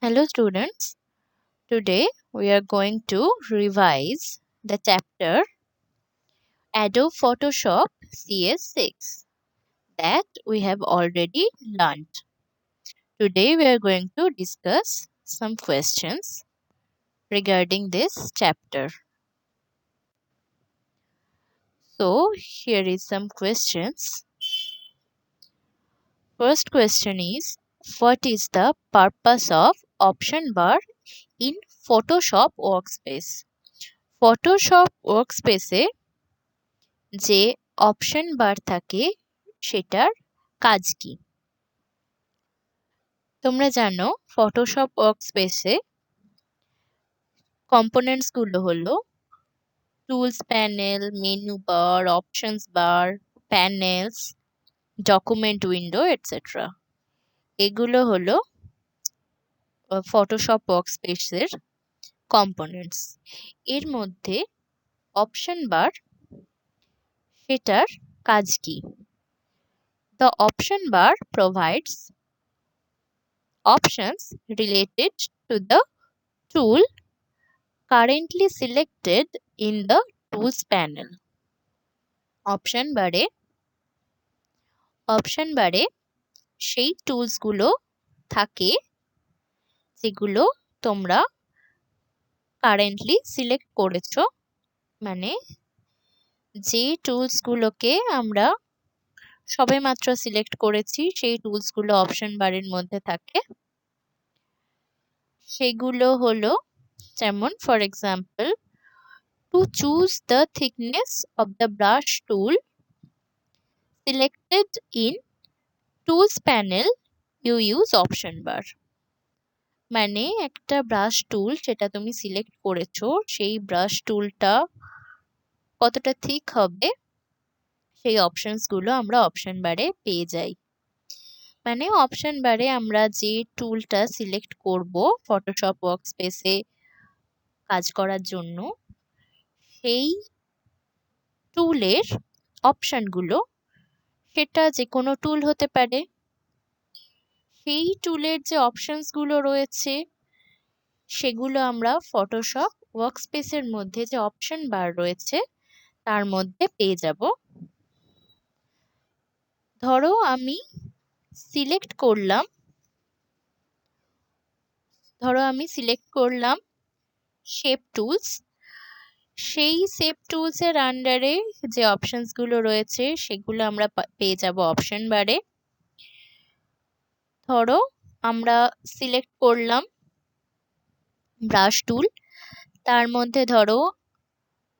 Hello students, today we are going to revise the chapter Adobe Photoshop CS6 that we have already learned. Today we are going to discuss some questions regarding this chapter. So here is some questions. First question is, what is the purpose of option bar in Photoshop Workspace? Photoshop Workspace যে option বার থাকে সেটার কাজ কি? তোমরা জানো Photoshop ওয়ার্কস্পেসে components গুলো হলো tools panel, menu bar, options bar, panels, document window etcetera. এগুলো হলো ফটোশপ ওয়ার্কস্পেসের কম্পোনেন্টস। এর মধ্যে অপশন বার সেটার কাজ কি? The option bar provides options related to the tool currently selected in the tools panel. Option বারে সেই টুলস গুলো থাকে যেগুলো তোমরা কারেন্টলি সিলেক্ট করেছো, মানে যে টুলস গুলোকে আমরা সবেমাত্র সিলেক্ট করেছি সেই টুলস গুলো অপশন বারের মধ্যে থাকে। সেগুলো হলো যেমন for example, to choose the thickness of the brush tool selected in tools panel you use option bar। মানে একটা ব্রাশ টুল সেটা তুমি সিলেক্ট করেছো, সেই ব্রাশ টুলটা কতটা থিক হবে সেই অপশনস গুলো আমরা অপশন বারে পেয়ে যাই। মানে অপশন বারে আমরা যে টুলটা সিলেক্ট করব ফটোশপ ওয়ার্কস্পেসে কাজ করার জন্য, সেই টুলের অপশনগুলো, সেটা যে কোনো টুল হতে পারে, সেই টুলের যে অপশনস গুলো রয়েছে সেগুলো আমরা ফটোশপ ওয়ার্কস্পেসের মধ্যে যে অপশন বার রয়েছে তার মধ্যে পেয়ে যাব। ধরো আমি সিলেক্ট করলাম শেপ টুলস। সেই শেপ টুলস এর আন্ডারে যে অপশনস গুলো রয়েছে সেগুলো আমরা পেয়ে যাব অপশন বারে। ধরো আমরা সিলেক্ট করলাম ব্রাশ টুল, তার মধ্যে ধরো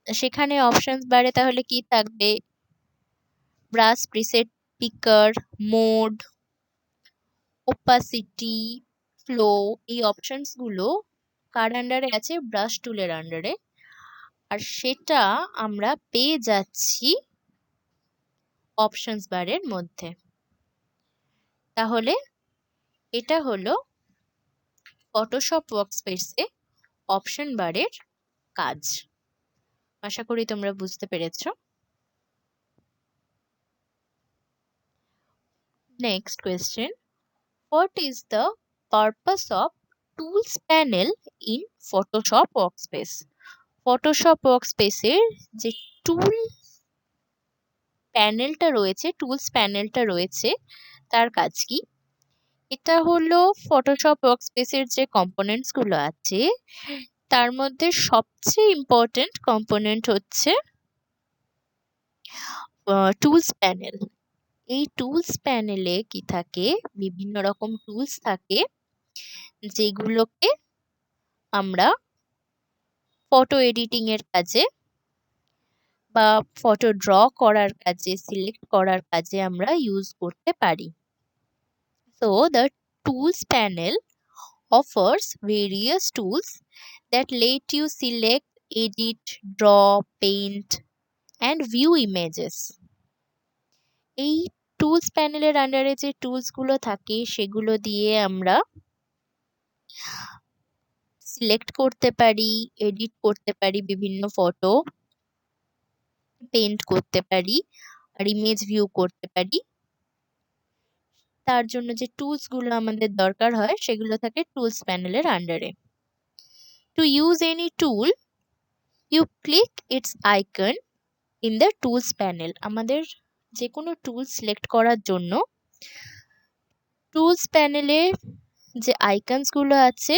সেখানে অপশনস বারে তাহলে কি থাকবে? Brush preset পিকার, mode, opacity, flow, এই অপশনস গুলো কার আন্ডারে আছে? ব্রাশ টুলের আন্ডারে। আর সেটা আমরা পেয়ে যাচ্ছি অপশনস বারের মধ্যে। তাহলে এটা হলো ফটোশপ ওয়ার্কস্পেসে অপশন বারের কাজ। আশা করি তোমরা বুঝতে পেরেছো। Next question, what is the purpose of tools panel in Photoshop workspace? Photoshop ওয়ার্কস্পেসের যে টুলস প্যানেলটা রয়েছে তার কাজ কি? এটা হলো ফটোশপ ওয়ার্কস্পেসের যে কম্পোনেন্টস গুলো আছে তার মধ্যে সবচেয়ে ইম্পর্টেন্ট কম্পোনেন্ট হচ্ছে টুলস প্যানেল। এই টুলস প্যানেলে কি থাকে? বিভিন্ন রকম টুলস থাকে যেগুলোকে আমরা ফটো এডিটিং এর কাজে বা ফটো ড্র করার কাজে, সিলেক্ট করার কাজে আমরা ইউজ করতে পারি। So the tools panel offers various tools that let you select, edit, draw, paint and view images. এই টুলস প্যানেলের আন্ডারে যে টুলস গুলো থাকে সেগুলো দিয়ে আমরা সিলেক্ট করতে পারি, এডিট করতে পারি বিভিন্ন ফটো, পেইন্ট করতে পারি আর ইমেজ ভিউ করতে পারি। তার জন্য যে টুলস গুলো আমাদের দরকার হয় সেগুলো থাকে টুলস প্যানেলের আন্ডারে। To use any tool you click its icon in the tools panel. আমাদের যে কোনো টুল সিলেক্ট করার জন্য টুলস প্যানেলের যে আইকনস গুলো আছে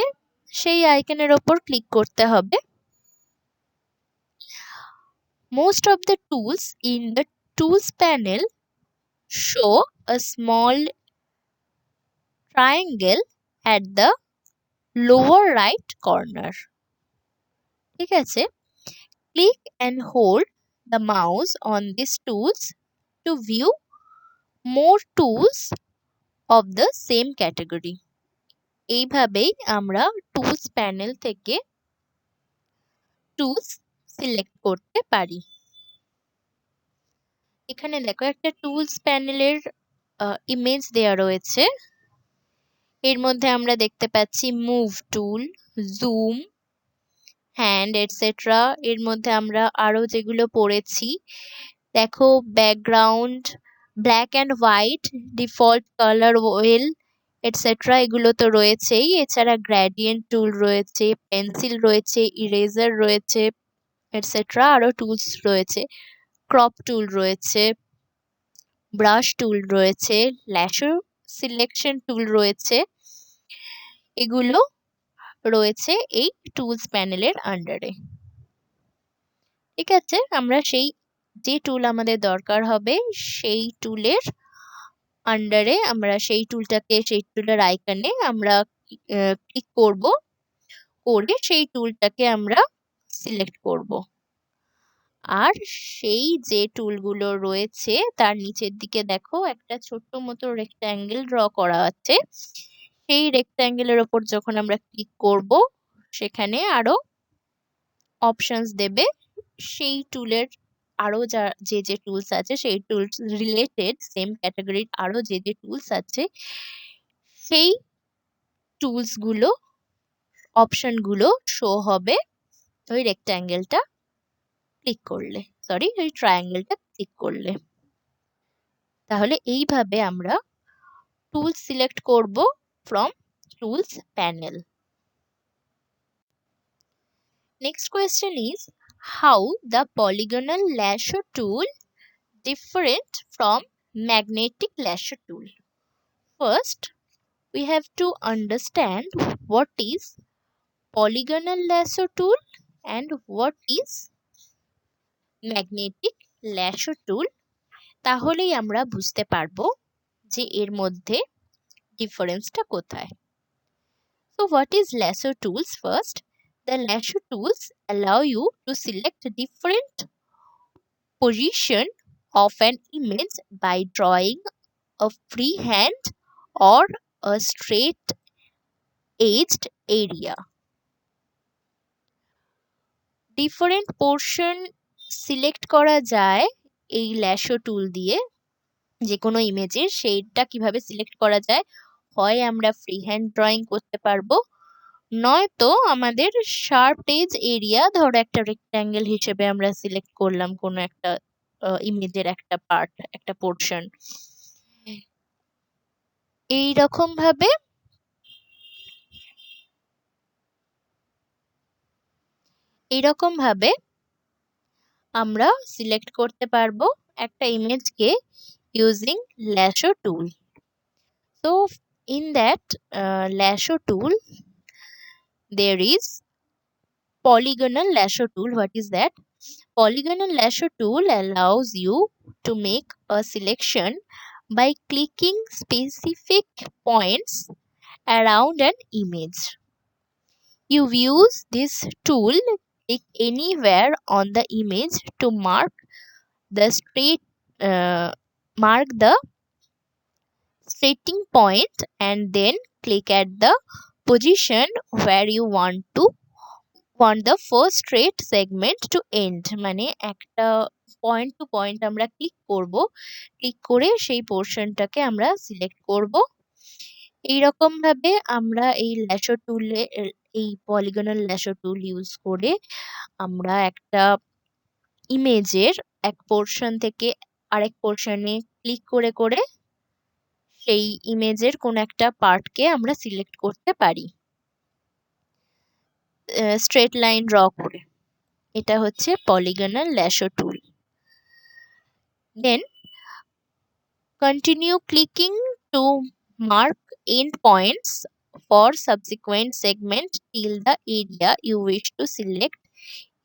সেই আইকনের ওপর ক্লিক করতে হবে। Most of the tools in the tools panel show a small triangle at the lower right corner. ঠিক আছে, click and hold the mouse on these tools to view more tools of the same category. এইভাবেই আমরা tools panel থেকে tools select করতে পারি। এখানে দেখো একটা টুলস প্যানেলের ইমেজ দেওয়া রয়েছে। এর মধ্যে আমরা দেখতে পাচ্ছি move tool, zoom, hand etcetera. এর মধ্যে আমরা আরো যেগুলো পড়েছি দেখো, background, black and white, default colour well etcetera, এগুলো তো রয়েছেই। এছাড়া গ্রেডিয়েন্ট টুল রয়েছে, পেন্সিল রয়েছে, ইরেজার রয়েছে এটসেট্রা, আরো টুলস রয়েছে, ক্রপ টুল রয়েছে, ব্রাশ টুল রয়েছে, ল্যাশো সিলেকশন টুল রয়েছে। এগুলো রয়েছে এই টুলস প্যানেলের আন্ডারে। ঠিক আছে, আমরা সেই যে টুল আমাদের দরকার হবে সেই টুলের আন্ডারে আমরা সেই টুলটাকে, সেই টুলের আইকনে আমরা ক্লিক করব, করে সেই টুলটাকে আমরা সিলেক্ট করব। আর সেই যে টুলগুলো রয়েছে তার নিচের দিকে দেখো একটা ছোট্ট মতো রেক্ট্যাঙ্গেল ড্র করা আছে। সেই রেক্ট্যাঙ্গেলের ওপর যখন আমরা ক্লিক করব সেখানে আরো অপশনস দেবে। সেই টুলের আরো যে টুলস আছে সেই টুলস রিলেটেড সেম ক্যাটাগরির আরো যে টুলস আছে সেই টুলস গুলো, অপশন গুলো শো হবে ওই রেক্ট্যাঙ্গেলটা ক্লিক করলে, সরি ওই ট্রায়াঙ্গেলটা ক্লিক করলে। তাহলে এইভাবে আমরা টুলস সিলেক্ট করব from tools panel. Next question is how the polygonal lasso tool different from magnetic lasso tool. First, we have to understand what is polygonal lasso tool and what is magnetic lasso tool. তাহলেই আমরা বুঝতে পারবো যে এর মধ্যে ডিফারেন্সটা কোথায়। So what is lasso tools? First, the lasso tools allow you to select different position of an image by drawing a free hand or a straight edged area. Different portion select করা যায় এই ল্যাশো টুল দিয়ে যে কোনো ইমেজের। সেইটা কিভাবে select করা যায়, হয় আমরা ফ্রি হ্যান্ড ড্রয়িং করতে পারবো, নয়তো আমাদের শার্প এজ এরিয়া, ধরো একটা রেক্ট্যাঙ্গেল হিসেবে আমরা সিলেক্ট করলাম কোনো একটা ইমেজের একটা পার্ট, একটা পোর্শন। এইরকম ভাবে আমরা সিলেক্ট করতে পারবো একটা ইমেজকে using lasso tool. So in that lasso tool there is polygonal lasso tool. What is that? Polygonal lasso tool allows you to make a selection by clicking specific points around an image. You use this tool, click anywhere on the image to mark the starting point and then click at the position where you want the first straight segment to end. মানে একটা point two point আমরা click করব, click করে সেই পোর্শনটাকে আমরা select করব। এইরকম ভাবে আমরা এই ল্যাশো টুলে, এই পলিগনাল ল্যাশো টুল ইউজ করে আমরা একটা ইমেজের এক পোর্শন থেকে আরেক পোর্শনে ক্লিক করে করে সেই ইমেজের কোন একটা পার্টকে আমরা সিলেক্ট করতে পারি স্ট্রেট লাইন ড্র করে। এটা হচ্ছে polygonal lasso tool. Then continue clicking to mark end points for subsequent segment till the area you wish to select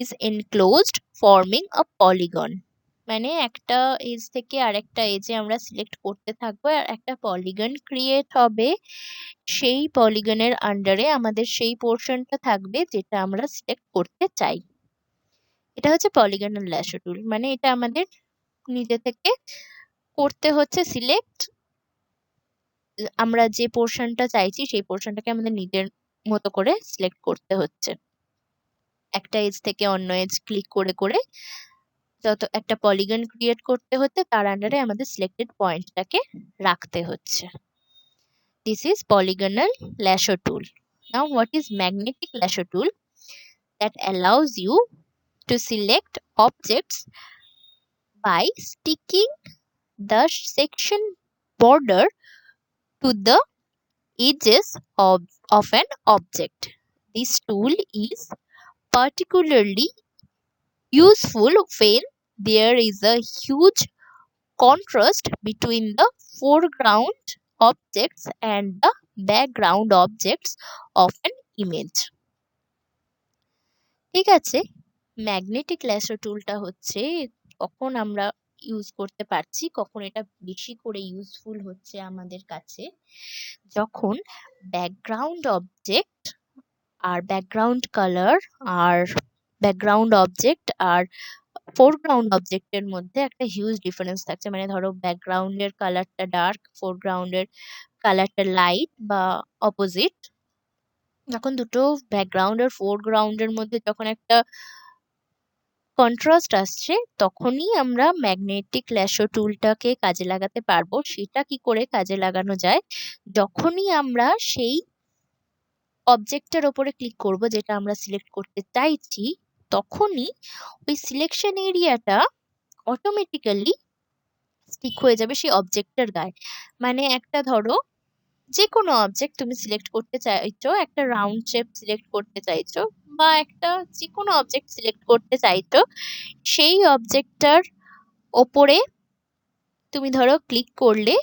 is enclosed forming a polygon। মানে একটা এজ থেকে আরেকটা এজে আমরা সিলেক্ট করতে থাকবো আর একটা পলিগন ক্রিয়েট হবে। সেই পলিগনের আন্ডারে আমাদের সেই পোর্শনটা থাকবে যেটা আমরা সিলেক্ট করতে চাই। এটা হচ্ছে পলিগনাল ল্যাশো টুল। মানে এটা আমাদের নিজে থেকে করতে হচ্ছে সিলেক্ট। আমরা যে পোর্শনটা চাইছি সেই পোর্শনটাকে আমাদের নিজের মতো করে সিলেক্ট করতে হচ্ছে। একটা এজ থেকে অন্য এজ ক্লিক করে করে যত একটা পলিগন ক্রিয়েট করতে হচ্ছে তার আন্ডারে আমাদের সিলেক্টেড পয়েন্টটাকে রাখতে হচ্ছে। This is polygonal lasso tool. Now what is magnetic lasso tool? That allows you to select objects by sticking the section border to the edges of an object. This tool is particularly useful when there is a huge contrast between the foreground objects and the background objects of an image। ঠিক আছে, magnetic lasso টুলটা হচ্ছে কখন আমরা use করতে পারছি, কখন এটা বেশি করে ইউজফুল হচ্ছে আমাদের কাছে, যখন ব্যাকগ্রাউন্ড অবজেক্ট আর ব্যাকগ্রাউন্ড কালার আর ব্যাকগ্রাউন্ড অবজেক্ট আর ফোরগ্রাউন্ড অবজেক্টের মধ্যে একটা হিউজ ডিফারেন্স থাকছে। মানে ধরো ব্যাকগ্রাউন্ডের কালারটা ডার্ক, ফোরগ্রাউন্ডের কালারটা লাইট বা অপোজিট। যখন দুটো ব্যাকগ্রাউন্ড আর ফোরগ্রাউন্ডের মধ্যে যখন একটা কন্ট্রাস্ট আসছে তখনই আমরা ম্যাগনেটিক ল্যাসো টুলটাকে কাজে লাগাতে পারবো। সেটা কি করে কাজে লাগানো যায়, যখনই আমরা সেই অবজেক্টের ওপরে ক্লিক করব যেটা আমরা সিলেক্ট করতে চাইছি, তখনই ওই সিলেকশন এরিয়াটা অটোমেটিক্যালি স্টিক হয়ে যাবে সেই অবজেক্টের গায়ে। মানে একটা ধরো যে কোনো অবজেক্ট তুমি সিলেক্ট করতে চাইছো, একটা রাউন্ড শেপ সিলেক্ট করতে চাইছো বা একটা যে কোনো অবজেক্ট সিলেক্ট করতে চাইছো, সেই অবজেক্টটার ওপরে তুমি ধরো ক্লিক করলে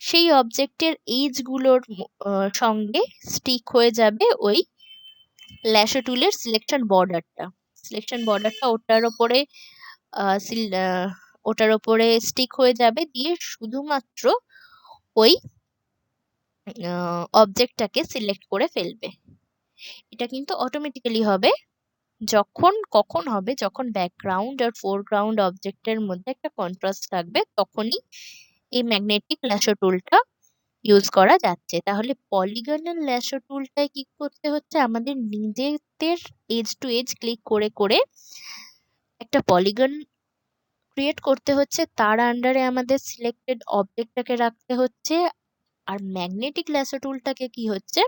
সেই অবজেক্টের এজগুলোর সঙ্গে স্টিক হয়ে যাবে ওই ল্যাশো টুলের সিলেকশন বর্ডারটা। সিলেকশন বর্ডারটা ওটার ওপরে স্টিক হয়ে যাবে, দিয়ে শুধুমাত্র ওই অবজেক্টটাকে সিলেক্ট করে ফেলবে। এটা কিন্তু অটোমেটিক্যালি হবে। কখন হবে, যখন ব্যাকগ্রাউন্ড আর ফোরগ্রাউন্ড অবজেক্টের মধ্যে একটা কন্ট্রাস্ট থাকবে, তখনই এই ম্যাগনেটিক ল্যাশো টুলটা ইউজ করা যাচ্ছে। তাহলে পলিগনাল ল্যাশো টুলটায় কি করতে হচ্ছে, আমাদের নিজেদের এজ টু এজ ক্লিক করে করে একটা পলিগন ক্রিয়েট করতে হচ্ছে, তার আন্ডারে আমাদের সিলেক্টেড অবজেক্টটাকে রাখতে হচ্ছে। আর ম্যাগনেটিক ল্যাসো টুলটাকে কি হচ্ছে,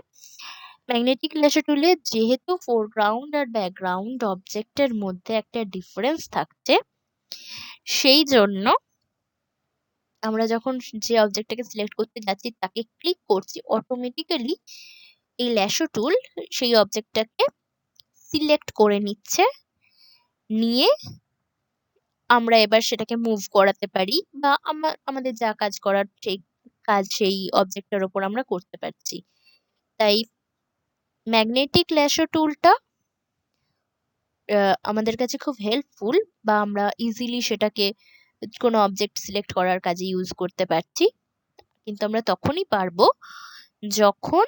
ম্যাগনেটিক ল্যাসো টুলে যেহেতু ফোরগ্রাউন্ড আর ব্যাকগ্রাউন্ড অবজেক্টের মধ্যে একটা ডিফারেন্স থাকছে, সেই জন্য আমরা যখন যে অবজেক্টটাকে সিলেক্ট করতে যাচ্ছি তাকে ক্লিক করছি, অটোমেটিক্যালি এই ল্যাসো টুল সেই অবজেক্টটাকে সিলেক্ট করে নিচ্ছে, নিয়ে আমরা এবার সেটাকে মুভ করাতে পারি বা আমাদের যা কাজ করার সেই কাজ সেই অবজেক্টের ওপর আমরা করতে পারছি। তাই ম্যাগনেটিক ল্যাশো টুলটা আমাদের কাছে খুব হেল্পফুল, বা আমরা ইজিলি সেটাকে কোনো অবজেক্ট সিলেক্ট করার কাজে ইউজ করতে পারছি। কিন্তু আমরা তখনই পারবো যখন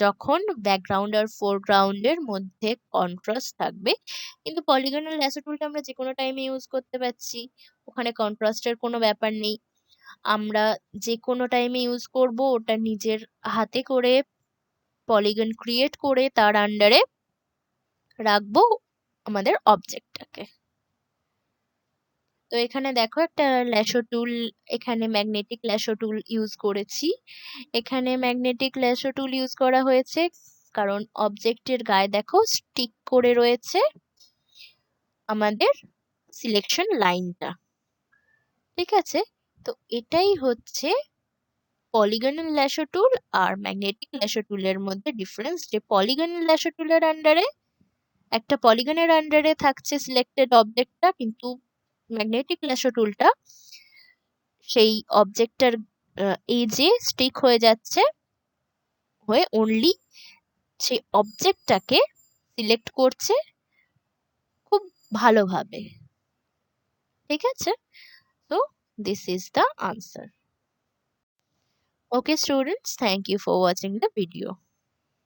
যখন ব্যাকগ্রাউন্ড আর ফোরগ্রাউন্ডের মধ্যে কন্ট্রাস্ট থাকবে। কিন্তু পলিগনাল ল্যাসো টুলটা আমরা যে কোনো টাইমে ইউজ করতে পারছি, ওখানে কন্ট্রাস্টের কোনো ব্যাপার নেই। আমরা যে কোনো টাইমে ইউজ করব, ওটা নিজের হাতে করে পলিগন ক্রিয়েট করে তার আন্ডারে রাখবো আমাদের অবজেক্টটাকে। তো এখানে দেখো একটা ল্যাশো টুল, এখানে ম্যাগনেটিক ল্যাশো টুল ইউজ করেছি। এখানে ম্যাগনেটিক ল্যাশো টুল ইউজ করা হয়েছে কারণ অবজেক্টের গায়ে দেখো স্টিক করে রয়েছে আমাদের সিলেকশন লাইনটা। ঠিক আছে, তো এটাই হচ্ছে পলিগনাল ল্যাসো টুল আর ম্যাগনেটিক ল্যাসো টুলের মধ্যে ডিফারেন্স, যে পলিগনাল ল্যাসো টুলের আন্ডারে একটা পলিগনের আন্ডারে থাকছে সিলেক্টেড অবজেক্টটা, কিন্তু ম্যাগনেটিক ল্যাসো টুলটা সেই অবজেক্টটার এজে স্টিক হয়ে যাচ্ছে, হয়ে অনলি সেই অবজেক্টটাকে সিলেক্ট করছে খুব ভালোভাবে। ঠিক আছে, তো this is the answer. Okay students, thank you for watching the video.